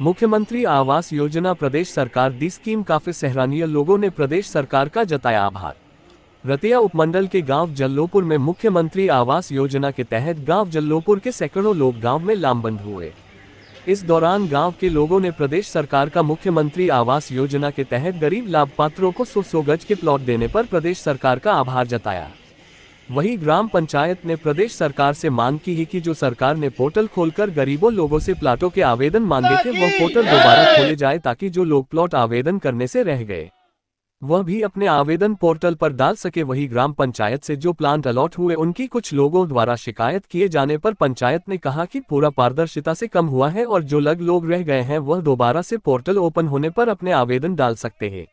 मुख्यमंत्री आवास योजना प्रदेश सरकार दी स्कीम काफी सराहनीय, लोगों ने प्रदेश सरकार का जताया आभार। रतिया उपमंडल के गांव जल्लोपुर में मुख्यमंत्री आवास योजना के तहत गांव जल्लोपुर के सैकड़ों लोग गांव में लामबंद हुए। इस दौरान गांव के लोगों ने प्रदेश सरकार का मुख्यमंत्री आवास योजना के तहत गरीब लाभपात्रों को 100 गज के प्लॉट देने पर प्रदेश सरकार का आभार जताया। वहीं ग्राम पंचायत ने प्रदेश सरकार से मांग की है कि जो सरकार ने पोर्टल खोलकर गरीबों लोगों से प्लाटों के आवेदन मांगे थे, वह पोर्टल दोबारा खोले जाए ताकि जो लोग प्लॉट आवेदन करने से रह गए वह भी अपने आवेदन पोर्टल पर डाल सके। वहीं ग्राम पंचायत से जो प्लाट अलॉट हुए उनकी कुछ लोगों द्वारा शिकायत किए जाने पर पंचायत ने कहा कि पूरा पारदर्शिता से कम हुआ है और जो लोग रह गए हैं वह दोबारा से पोर्टल ओपन होने पर अपने आवेदन डाल सकते हैं।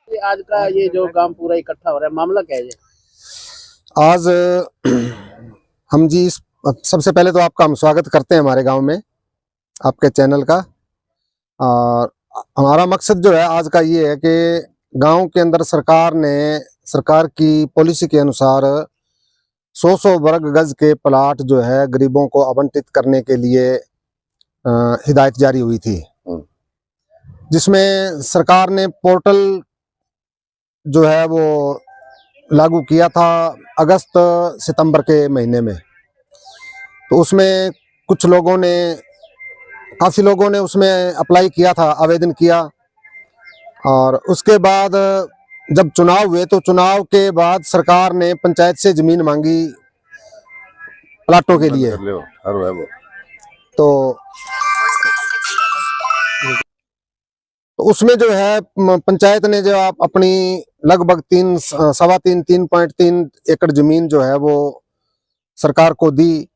आज का ये जो काम पूरा इकट्ठा हो रहा है, मामला क्या है? आज हम जी सबसे पहले तो आपका हम स्वागत करते हैं हमारे गांव में, आपके चैनल का। और हमारा मकसद जो है आज का ये है कि गांव के अंदर सरकार की पॉलिसी के अनुसार 100 वर्ग गज के प्लाट जो है गरीबों को आवंटित करने के लिए हिदायत जारी हुई थी, जिसमें सरकार ने पोर्टल जो है वो लागू किया था अगस्त सितंबर के महीने में। तो उसमें काफ़ी लोगों ने उसमें अप्लाई किया था, आवेदन किया। और उसके बाद जब चुनाव हुए तो चुनाव के बाद सरकार ने पंचायत से ज़मीन मांगी प्लाटों के लिए। तो उसमें जो है पंचायत ने जो आप अपनी लगभग 3.3 एकड़ जमीन जो है वो सरकार को दी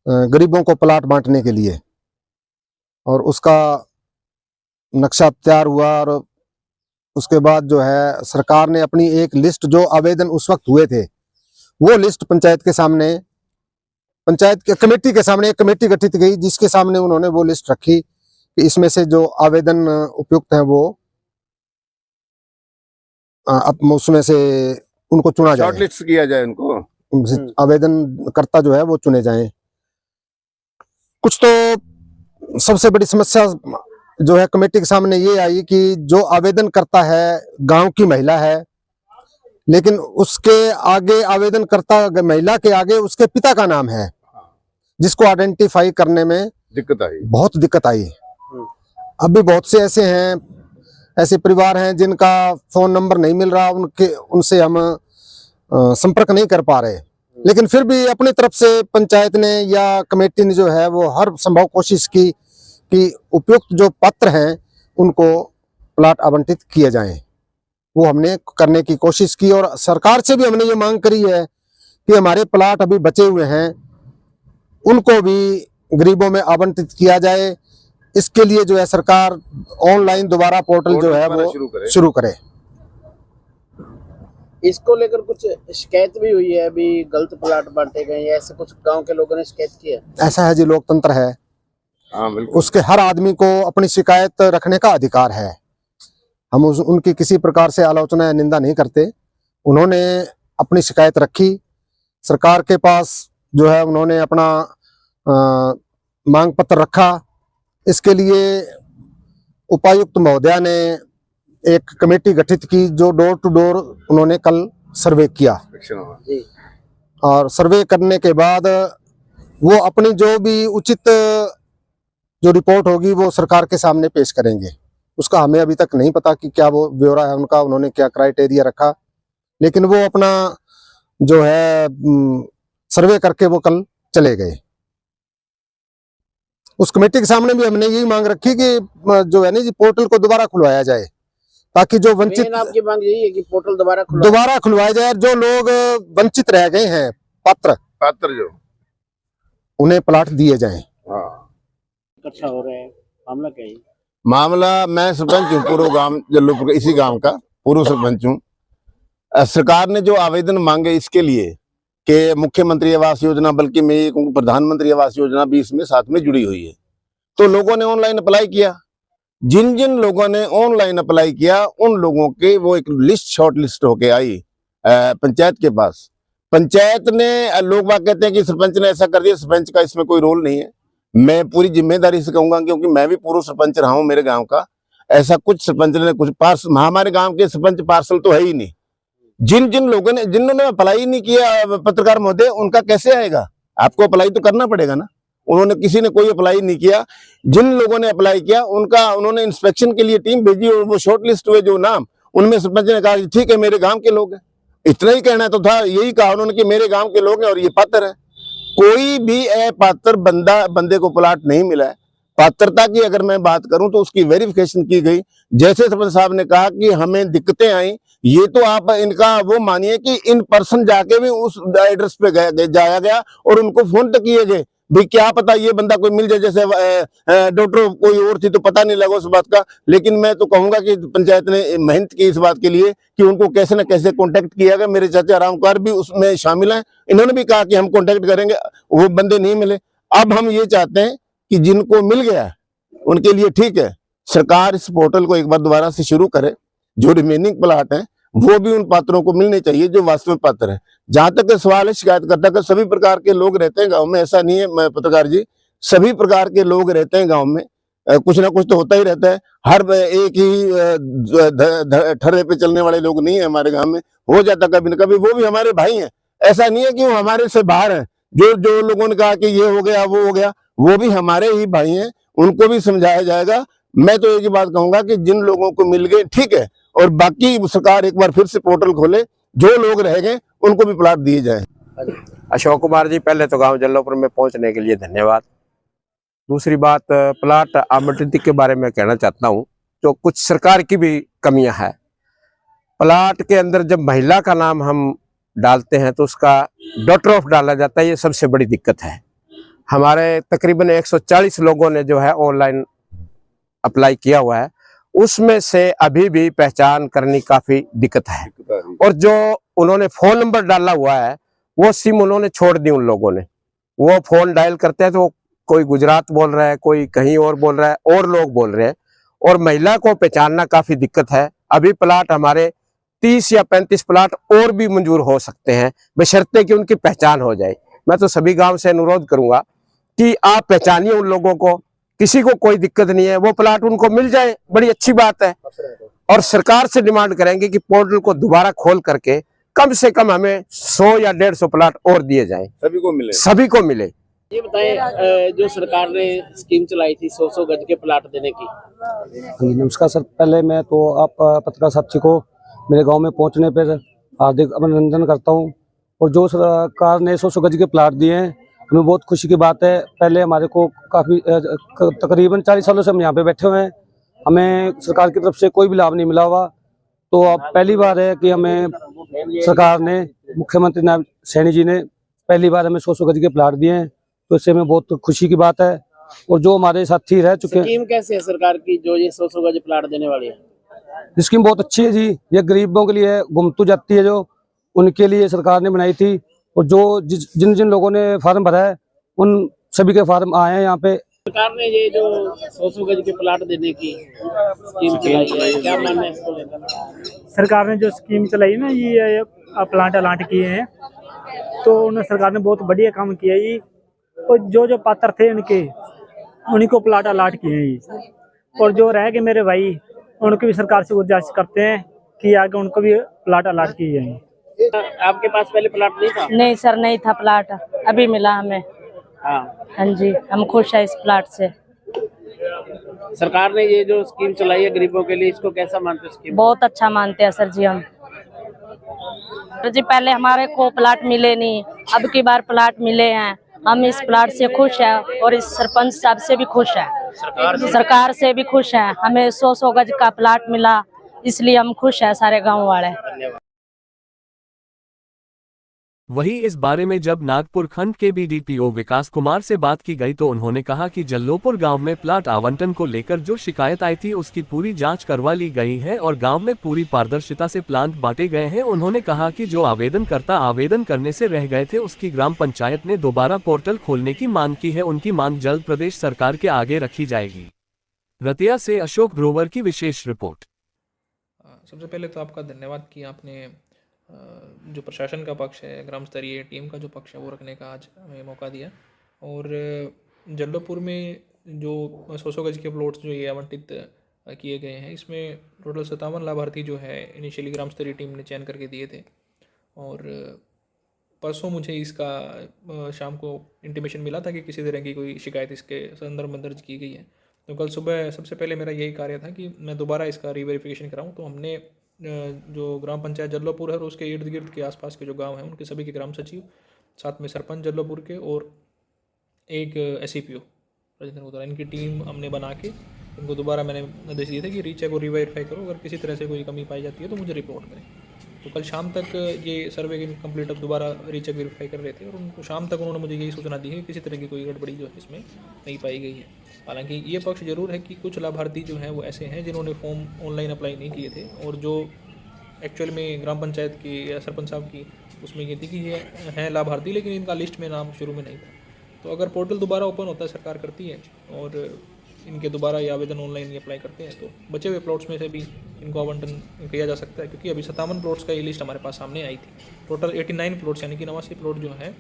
गरीबों को प्लाट बांटने के लिए। और उसका नक्शा तैयार हुआ और उसके बाद जो है सरकार ने अपनी एक लिस्ट, जो आवेदन उस वक्त हुए थे वो लिस्ट पंचायत के कमेटी के सामने एक कमेटी गठित गई, जिसके सामने उन्होंने वो लिस्ट रखी कि इसमें से जो आवेदन उपयुक्त हैं वो अब उसमें से उनको चुना जाए, शॉर्टलिस्ट किया जाए, उनको आवेदन करता जो है वो चुने जाएं। कुछ तो सबसे बड़ी समस्या जो है कमेटी के सामने ये आई कि जो आवेदन करता है गांव की महिला है, लेकिन उसके आगे आवेदन करता महिला के आगे उसके पिता का नाम है, जिसको आइडेंटिफाई करने में बहुत दिक्कत आई। अभी बहुत से ऐसे परिवार हैं जिनका फोन नंबर नहीं मिल रहा, उनसे हम संपर्क नहीं कर पा रहे। लेकिन फिर भी अपनी तरफ से पंचायत ने या कमेटी ने जो है वो हर संभव कोशिश की कि उपयुक्त जो पात्र हैं उनको प्लाट आवंटित किए जाएं। वो हमने करने की कोशिश की और सरकार से भी हमने ये मांग करी है कि हमारे प्लाट अभी बचे हुए हैं उनको भी गरीबों में आवंटित किया जाए। इसके लिए जो है सरकार ऑनलाइन दोबारा पोर्टल जो है वो शुरू करे। इसको लेकर कुछ शिकायत भी हुई है, अभी गलत प्लाट बांटे गए, ऐसे कुछ गांव के लोगों ने शिकायत की है। ऐसा है जी, लोकतंत्र है। हाँ, बिल्कुल। उसके हर आदमी को अपनी शिकायत रखने का अधिकार है। हम उनकी किसी प्रकार से आलोचना या निंदा नहीं करते। उन्होंने अपनी शिकायत रखी, सरकार के पास जो है उन्होंने अपना मांग पत्र रखा। इसके लिए उपायुक्त महोदया ने एक कमेटी गठित की, जो डोर टू डोर उन्होंने कल सर्वे किया। और सर्वे करने के बाद वो अपनी जो भी उचित जो रिपोर्ट होगी वो सरकार के सामने पेश करेंगे। उसका हमें अभी तक नहीं पता कि क्या वो ब्यौरा है उनका, उन्होंने क्या क्राइटेरिया रखा, लेकिन वो अपना जो है सर्वे करके वो कल चले गए। उस कमेटी के सामने भी हमने यही मांग रखी कि जो है ना जी पोर्टल को दोबारा खुलवाया जाए, ताकि जो वंचित, आपकी मांग यही है कि पोर्टल दोबारा खुलवाया जाए। जो लोग वंचित रह गए हैं पात्र जो उन्हें प्लाट दिए जाएं। इकट्ठा हो रहे हैं, मामला क्या है? मामला, मैं सरपंच हूँ पूर्व गांव जल्लोपुर, इसी गांव का पूर्व सरपंच हूँ। सरकार ने जो आवेदन मांगे इसके लिए कि मुख्यमंत्री आवास योजना, बल्कि मैं ये कहूँ प्रधानमंत्री आवास योजना भी इसमें साथ में जुड़ी हुई है, तो लोगों ने ऑनलाइन अप्लाई किया। जिन जिन लोगों ने ऑनलाइन अप्लाई किया उन लोगों के वो एक लिस्ट, शॉर्ट लिस्ट होके आई पंचायत के पास। पंचायत ने, लोग बात कहते हैं कि सरपंच ने ऐसा कर दिया, सरपंच का इसमें कोई रोल नहीं है। मैं पूरी जिम्मेदारी से कहूंगा, क्योंकि मैं भी पूर्व सरपंच रहा हूं मेरे गांव का। ऐसा कुछ सरपंच ने कुछ पार्सल, हमारे गांव के सरपंच पार्सल तो है ही नहीं। जिन जिन लोगों ने, जिन्होंने अप्लाई नहीं किया पत्रकार महोदय, उनका कैसे आएगा? आपको अप्लाई तो करना पड़ेगा ना। उन्होंने, किसी ने कोई अप्लाई नहीं किया। जिन लोगों ने अप्लाई किया उनका, उन्होंने इंस्पेक्शन के लिए टीम भेजी और वो शॉर्ट लिस्ट हुए जो नाम, उनमें सरपंच ने कहा ठीक है मेरे गांव के लोग हैं। इतना ही कहना तो था, यही कहा उन्होंने कि मेरे गांव के लोग हैं और ये पात्र है। कोई भी अपात्र बंदे को प्लाट नहीं मिला है। पात्रता की अगर मैं बात करूं तो उसकी वेरिफिकेशन की गई। जैसे सरपंच साहब ने कहा कि हमें दिक्कतें आई, ये तो आप इनका वो मानिए कि इन पर्सन जाके भी उस एड्रेस पे जाया गया और उनको फोन तक किए गए। भाई क्या पता ये बंदा कोई मिल जाए, जैसे डॉक्टर कोई और थी तो पता नहीं लगा उस बात का। लेकिन मैं तो कहूंगा कि पंचायत ने मेहनत की इस बात के लिए कि उनको कैसे न कैसे कांटेक्ट किया गया। मेरे चाचा रामकुमार भी उसमें शामिल हैं, इन्होंने भी कहा कि हम कांटेक्ट करेंगे, वो बंदे नहीं मिले। अब हम ये चाहते हैं कि जिनको मिल गया उनके लिए ठीक है, सरकार इस पोर्टल को एक बार दोबारा से शुरू करे। जो रिमेनिंग प्लाट हैं वो भी उन पात्रों को मिलने चाहिए जो वास्तविक पात्र है। जहां तक सवाल है शिकायतकर्ता का, सभी प्रकार के लोग रहते हैं गांव में, ऐसा नहीं है मैं पत्रकार जी, सभी प्रकार के लोग रहते हैं गांव में। कुछ ना कुछ तो होता ही रहता है। हर एक ही ठर्रे पे चलने वाले लोग नहीं है हमारे गांव में, हो जाता कभी न कभी। वो भी हमारे भाई हैं, ऐसा नहीं है कि वो हमारे से बाहर हैं। जो जो लोगों ने कहा कि ये हो गया वो हो गया, वो भी हमारे ही भाई हैं, उनको भी समझाया जाएगा। मैं तो एक ही बात कहूंगा कि जिन लोगों को मिल गए ठीक है, और बाकी सरकार एक बार फिर से पोर्टल खोले, जो लोग रह गए उनको भी प्लाट दिए जाए। अशोक कुमार जी, पहले तो गांव जल्लोपुर में पहुंचने के लिए धन्यवाद। दूसरी बात, प्लाट आवंटित के बारे में कहना चाहता हूं, जो कुछ सरकार की भी कमियां है। प्लाट के अंदर जब महिला का नाम हम डालते हैं तो उसका डॉटर ऑफ डाला जाता है, ये सबसे बड़ी दिक्कत है। हमारे तकरीबन 140 लोगों ने जो है ऑनलाइन अप्लाई किया हुआ है, उसमें से अभी भी पहचान करनी काफी दिक्कत है। और जो उन्होंने फोन नंबर डाला हुआ है वो सिम उन्होंने छोड़ दी। उन लोगों ने, वो फोन डायल करते हैं तो कोई गुजरात बोल रहा है, कोई कहीं और बोल रहा है, और लोग बोल रहे हैं, और महिला को पहचानना काफी दिक्कत है। अभी प्लाट हमारे 30 या 35 प्लाट और भी मंजूर हो सकते हैं, बशर्ते कि उनकी पहचान हो जाए। मैं तो सभी गांव से अनुरोध करूंगा कि आप पहचानिए उन लोगों को, किसी को कोई दिक्कत नहीं है, वो प्लाट उनको मिल जाए, बड़ी अच्छी बात है। और सरकार से डिमांड करेंगे कि पोर्टल को दोबारा खोल करके कम से कम हमें 100 या 150 प्लाट और दिए जाएं, सभी को मिले, सभी को मिले। ये बताएं, जो सरकार ने स्कीम चलाई थी 100 गज के प्लाट देने की। जी नमस्कार सर, पहले मैं तो आप पत्रकार साथी को मेरे गांव में पहुंचने पर हार्दिक अभिनंदन करता हूं। और जो सरकार ने 100 गज के प्लाट दिए हैं, हमें बहुत खुशी की बात है। पहले हमारे को काफ़ी तकरीबन 40 सालों से हम यहाँ पे बैठे हुए हैं, हमें सरकार की तरफ से कोई भी लाभ नहीं मिला हुआ। तो अब पहली बार है कि हमें सरकार ने, मुख्यमंत्री नायब सैनी जी ने पहली बार हमें 100 गज के प्लाट दिए हैं, तो इससे हमें बहुत खुशी की बात है। और जो हमारे साथी रह चुके हैं, स्कीम कैसे है सरकार की जो ये 100 गज प्लाट देने वाली है? स्कीम बहुत अच्छी है जी, ये गरीबों के लिए गुमतू जाती है, जो उनके लिए सरकार ने बनाई थी। और जो जिन जिन लोगों ने फार्म भरा है उन सभी के फार्म आए हैं यहाँ पे। सरकार ने ये जो 100 गज के प्लाट देने की स्कीम चलाई है, क्या मानना है इसको लेकर? सरकार ने जो स्कीम चलाई ना, ये प्लाट अलाट किए हैं, तो उन्हें सरकार ने बहुत बढ़िया काम किया है। और जो जो पात्र थे उनके, उन्हीं को प्लाट अलाट किए हैं। और जो रह गए मेरे भाई, उनको भी सरकार से गुजारिश करते हैं कि आगे उनको भी प्लाट अलाट किए जाएंगे। आपके पास पहले प्लाट नहीं था? नहीं सर, नहीं था प्लाट, अभी मिला हमें। हाँ जी, हम खुश है इस प्लाट से। सरकार ने ये जो स्कीम चलाई है गरीबों के लिए, इसको कैसा मानते हो? स्कीम बहुत अच्छा मानते हैं सर जी हम। सर जी, पहले हमारे को प्लाट मिले नहीं, अब की बार प्लाट मिले हैं, हम इस प्लाट से खुश हैं। और इस सरपंच साहब से भी खुश हैं, सरकार से भी खुश हैं। हमें 100 गज का प्लाट मिला, इसलिए हम खुश हैं सारे गाँव वाले। वहीं इस बारे में जब नागपुर खंड के बीडीपीओ विकास कुमार से बात की गई तो उन्होंने कहा कि जल्लोपुर गांव में प्लाट आवंटन को लेकर जो शिकायत आई थी उसकी पूरी जांच करवा ली गई है और गांव में पूरी पारदर्शिता से प्लाट बांटे गए हैं। उन्होंने कहा कि जो आवेदनकर्ता आवेदन करने से रह गए थे उसकी ग्राम पंचायत ने दोबारा पोर्टल खोलने की मांग की है, उनकी मांग जल्द प्रदेश सरकार के आगे रखी जाएगी। रतिया से अशोक ग्रोवर की विशेष रिपोर्ट। सबसे पहले तो आपका धन्यवाद कि आपने जो प्रशासन का पक्ष है, ग्राम स्तरीय टीम का जो पक्ष है वो रखने का आज हमें मौका दिया। और जल्लोपुर में जो 100 गज के प्लॉट्स जो ये आवंटित किए गए हैं, इसमें टोटल 57 लाभार्थी जो है इनिशियली ग्राम स्तरीय टीम ने चयन करके दिए थे। और परसों मुझे इसका शाम को इंटीमेशन मिला था कि किसी तरह की कोई शिकायत इसके संदर्भ में दर्ज की गई है। तो कल सुबह सबसे पहले मेरा यही कार्य था कि मैं दोबारा इसका रीवेरिफिकेशन कराऊं। तो हमने जो ग्राम पंचायत जल्लोपुर है और उसके इर्द गिर्द के आसपास के जो गांव हैं उनके सभी के ग्राम सचिव, साथ में सरपंच जल्लोपुर के और एक SCPO राजेंद्र गोतरा, इनकी टीम हमने बना के इनको दोबारा मैंने निर्देश दिए थे कि रीचेक और रीवेरीफाई करो, अगर किसी तरह से कोई कमी पाई जाती है तो मुझे रिपोर्ट करें। तो कल शाम तक ये सर्वे कंप्लीट अब दोबारा रीचेक वेरीफाई कर रहे थे और उनको शाम तक उन्होंने मुझे यही सूचना दी है कि किसी तरह की कोई गड़बड़ी जो है इसमें नहीं पाई गई है। हालांकि ये पक्ष जरूर है कि कुछ लाभार्थी जो हैं वो ऐसे हैं जिन्होंने फॉर्म ऑनलाइन अप्लाई नहीं किए थे, और जो एक्चुअल में ग्राम पंचायत की या सरपंच साहब की उसमें ये थी कि ये हैं लाभार्थी लेकिन इनका लिस्ट में नाम शुरू में नहीं था। तो अगर पोर्टल दोबारा ओपन होता है, सरकार करती है और इनके दोबारा ये आवेदन ऑनलाइन ये अप्लाई करते हैं, तो बचे हुए प्लॉट्स में से भी इनको आवंटन किया जा सकता है। क्योंकि अभी 57 प्लॉट्स का ये लिस्ट हमारे पास सामने आई थी। टोटल 89 प्लॉट्स यानी कि 89 प्लॉट जो हैं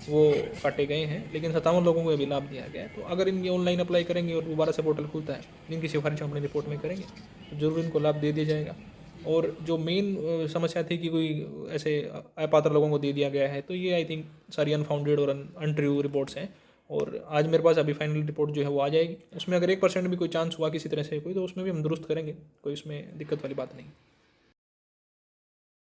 वो काटे गए हैं, लेकिन 57 लोगों को अभी लाभ दिया गया है। तो अगर इनकी ऑनलाइन अप्लाई करेंगे और दोबारा से पोर्टल खुलता है, इनकी सिफारिश हम अपनी रिपोर्ट में करेंगे तो जरूर इनको लाभ दे दिया जाएगा। और जो मेन समस्या थी कि कोई ऐसे अपात्र लोगों को दे दिया गया है, तो ये आई थिंक सारी अनफाउंडेड और अनट्रू रिपोर्ट्स हैं। और आज मेरे पास अभी फाइनल रिपोर्ट जो है वो आ जाएगी। उसमें अगर 1% भी कोई चांस हुआ किसी तरह से कोई, तो उसमें भी हम दुरुस्त करेंगे, कोई उसमें दिक्कत वाली बात नहीं।